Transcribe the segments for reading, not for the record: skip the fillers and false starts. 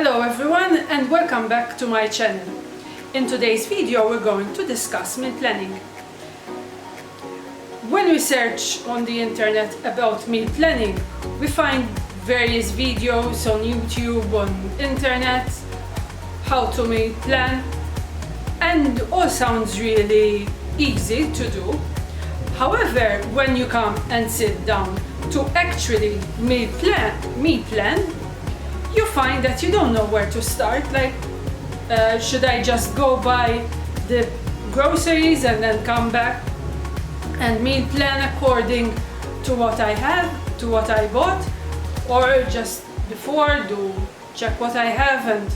Hello everyone and welcome back to my channel. In today's video we're going to discuss meal planning. When we search on the internet about meal planning, we find various videos on YouTube, on internet, how to meal plan, and all sounds really easy to do. However, when you come and sit down to actually meal plan, you find that you don't know where to start. Like, should I just go buy the groceries and then come back and meal plan according to what I have, to what I bought, or just before do check what I have and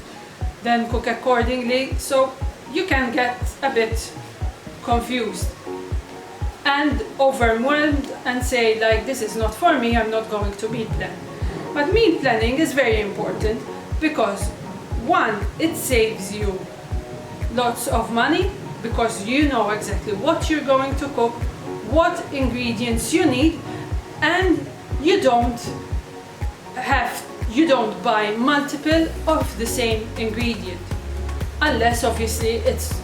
then cook accordingly? So you can get a bit confused and overwhelmed and say like, this is not for me, I'm not going to meal plan. But meal planning is very important because one, it saves you lots of money because you know exactly what you're going to cook, what ingredients you need, and you don't buy multiple of the same ingredient, unless obviously it's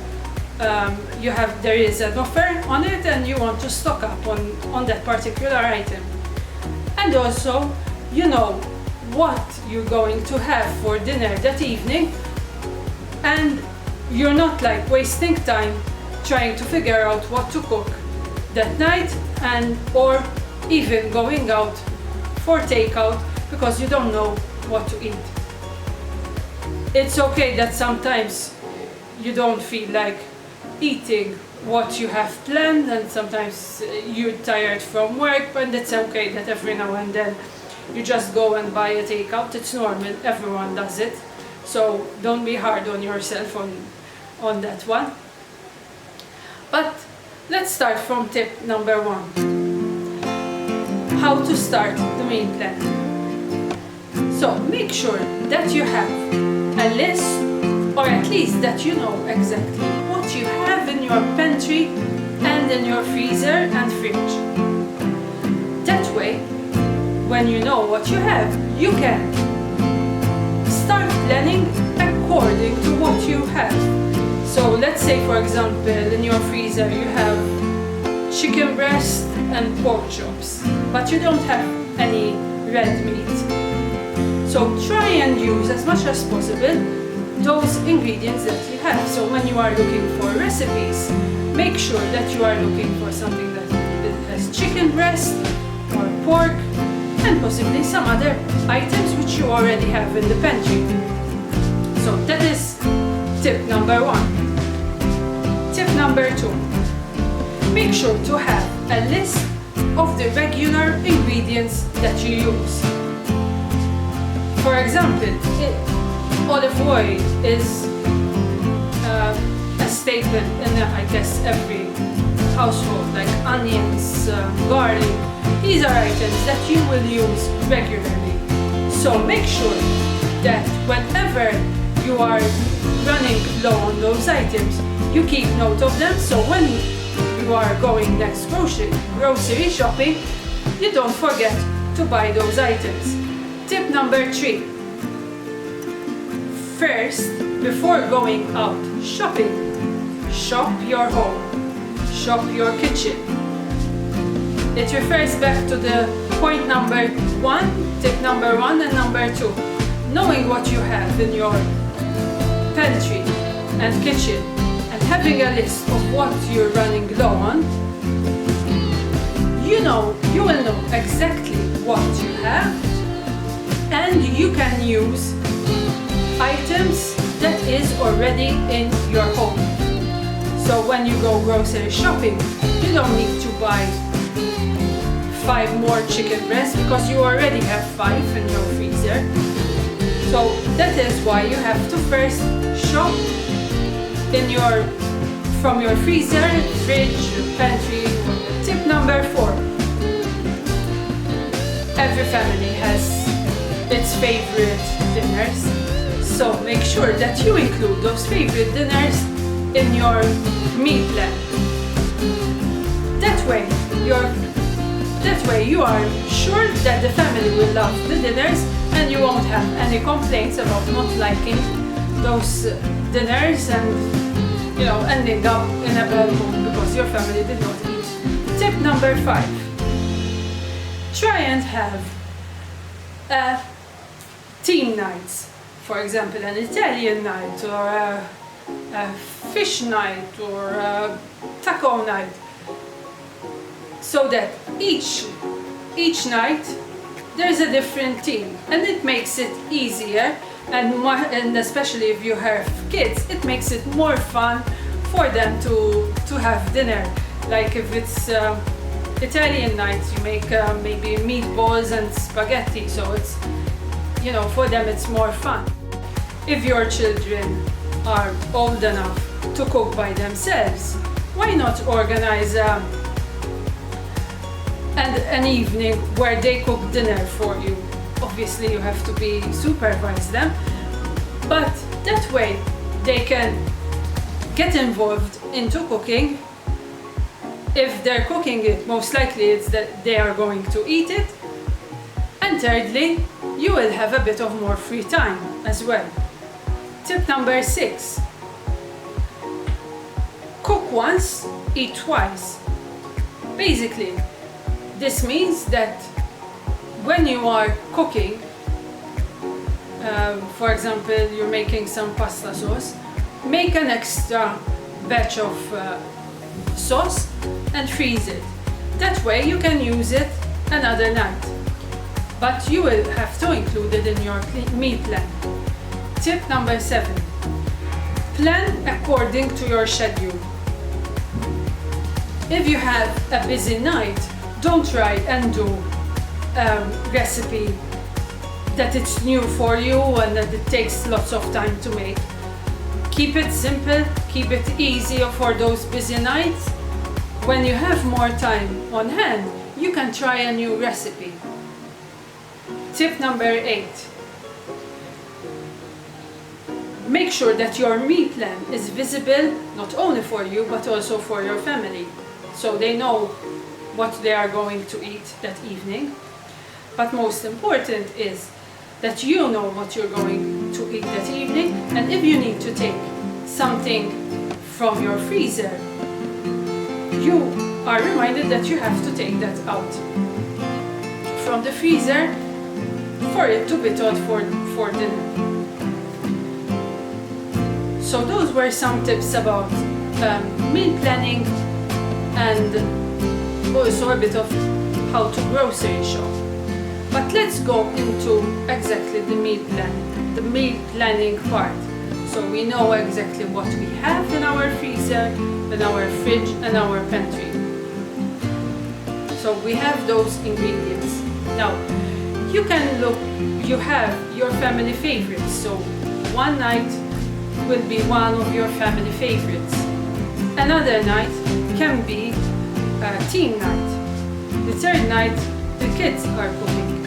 there is an offer on it and you want to stock up on that particular item. And also you know what you're going to have for dinner that evening, and you're not like wasting time trying to figure out what to cook that night, and or even going out for takeout because you don't know what to eat. It's okay that sometimes you don't feel like eating what you have planned, and sometimes you're tired from work, but it's okay that every now and then you just go and buy a takeout. It's normal, everyone does it, so don't be hard on yourself on that one. But let's start from tip number 1, how to start the meal plan. So make sure that you have a list, or at least that you know exactly what you have in your pantry and in your freezer and fridge. That way, when you know what you have, you can start planning according to what you have. So let's say, for example, in your freezer you have chicken breast and pork chops, but you don't have any red meat. So try and use as much as possible those ingredients that you have. So when you are looking for recipes, make sure that you are looking for something that has chicken breast or pork, and possibly some other items which you already have in the pantry. So that is tip number 1. Tip number 2, make sure to have a list of the regular ingredients that you use. For example, olive oil is a staple in, I guess, every household, like onions, garlic. These are items that you will use regularly. So make sure that whenever you are running low on those items, you keep note of them, so when you are going next grocery shopping, you don't forget to buy those items. Tip number 3. First, before going out shopping, shop your home, shop your kitchen. It refers back to the point number 1, tip number 1 and number 2. Knowing what you have in your pantry and kitchen and having a list of what you're running low on, you will know exactly what you have, and you can use items that is already in your home. So when you go grocery shopping, you don't need to buy 5 more chicken breasts because you already have 5 in your freezer. So that is why you have to first shop from your freezer, fridge, pantry. Tip number 4. Every family has its favorite dinners, so make sure that you include those favorite dinners in your meal plan. That way your That way you are sure that the family will love the dinners and you won't have any complaints about not liking those dinners and ending up in a bad mood because your family did not eat. Tip number 5. Try and have team nights. For example, an Italian night or a fish night or a taco night. So that each night there's a different team, and it makes it easier, and especially if you have kids, it makes it more fun for them to have dinner. Like if it's Italian nights, you make maybe meatballs and spaghetti, so it's for them it's more fun. If your children are old enough to cook by themselves, why not organize an evening where they cook dinner for you? Obviously you have to supervise them, but that way they can get involved into cooking. If they're cooking it, most likely it's that they are going to eat it. And thirdly, you will have a bit of more free time as well. Tip number 6. Cook once, eat twice. Basically, this means that when you are cooking, for example, you're making some pasta sauce, make an extra batch of sauce and freeze it. That way you can use it another night. But you will have to include it in your meal plan. Tip number 7. Plan according to your schedule. If you have a busy night, don't try and do a recipe that it's new for you and that it takes lots of time to make. Keep it simple, keep it easy for those busy nights. When you have more time on hand, you can try a new recipe. Tip number 8. Make sure that your meal plan is visible not only for you but also for your family, so they know what they are going to eat that evening. But most important is that you know what you're going to eat that evening, and if you need to take something from your freezer, you are reminded that you have to take that out from the freezer for it to be taught for dinner. So those were some tips about meal planning and also a bit of how to grocery shop. But let's go into exactly the meal planning part. So we know exactly what we have in our freezer, in our fridge and our pantry. So we have those ingredients. Now you can look, you have your family favorites. So one night will be one of your family favorites. Another night can be a team night. The third night the kids are cooking.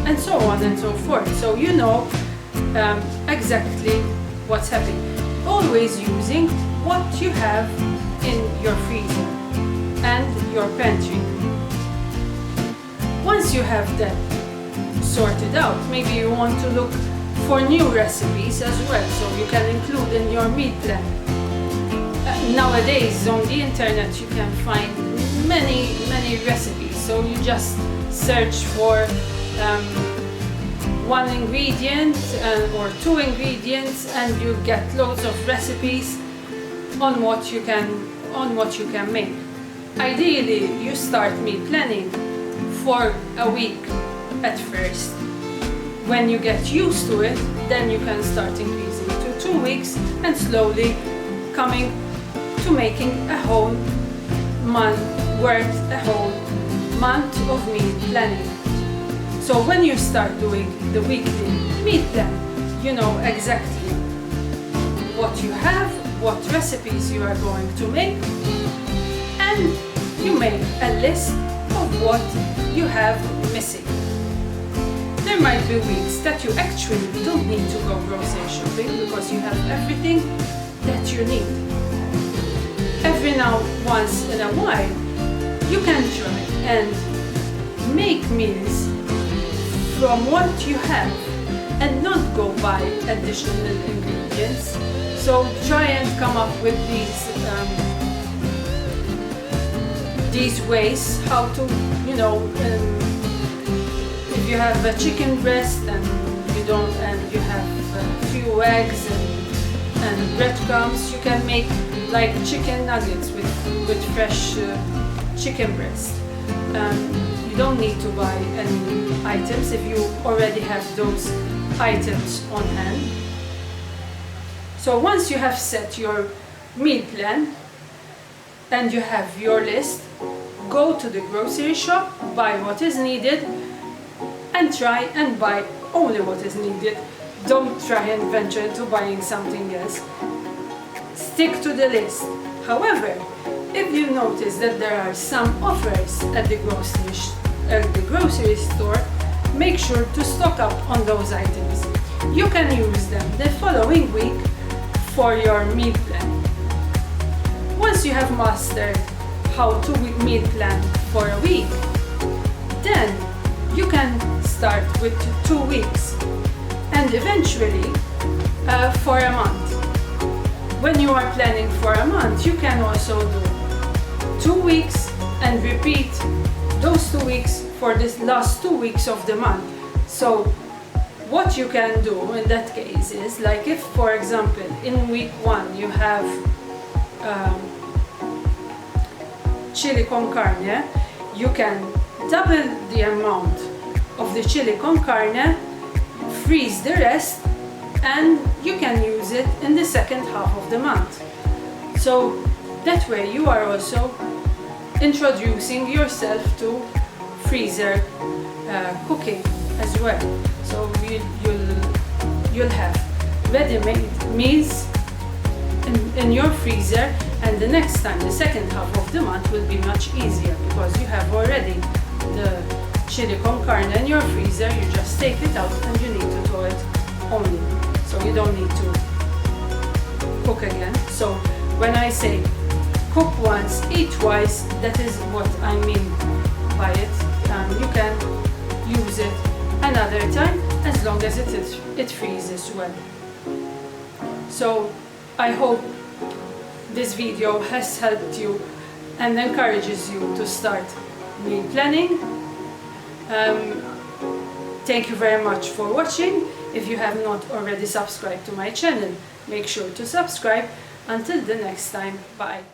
And so on and so forth. So you know exactly what's happening. Always using what you have in your freezer and your pantry. Once you have that sorted out, maybe you want to look for new recipes as well, so you can include in your meal plan. Nowadays on the internet you can find many recipes, so you just search for one ingredient or two ingredients and you get loads of recipes on what you can make. Ideally you start meal planning for a week at first. When you get used to it, then you can start increasing to 2 weeks and slowly coming to making a whole month of meal planning. So when you start doing the weekly meal plan, you know exactly what you have, what recipes you are going to make, and you make a list of what you have missing. There might be weeks that you actually don't need to go grocery shopping because you have everything that you need. Every now once in a while, you can try and make meals from what you have and not go buy additional ingredients. So try and come up with these ways how to, if you have a chicken breast and you have a few eggs and breadcrumbs, you can make like chicken nuggets with fresh chicken breast. You don't need to buy any items if you already have those items on hand. So once you have set your meal plan and you have your list, go to the grocery shop, buy what is needed, and try and buy only what is needed. Don't try and venture into buying something else. Stick to the list. However, if you notice that there are some offers at the grocery store, make sure to stock up on those items. You can use them the following week for your meal plan. Once you have mastered how to meal plan for a week, then you can start with 2 weeks and eventually for a month. When you are planning for a month, you can also do 2 weeks and repeat those 2 weeks for the last 2 weeks of the month. So what you can do in that case is, like if for example in week 1 you have chili con carne, you can double the amount of the chili con carne, freeze the rest, and you can use it in the second half of the month. So that way you are also introducing yourself to freezer cooking as well. So you'll have ready-made meals in your freezer, and the next time, the second half of the month will be much easier because you have already the chili con carne in your freezer. You just take it out and you need to thaw it only, so you don't need to cook again. So when I say cook once, eat twice, that is what I mean by it. You can use it another time as long as it freezes well. So I hope this video has helped you and encourages you to start meal planning. Thank you very much for watching. If you have not already subscribed to my channel, make sure to subscribe. Until the next time, bye.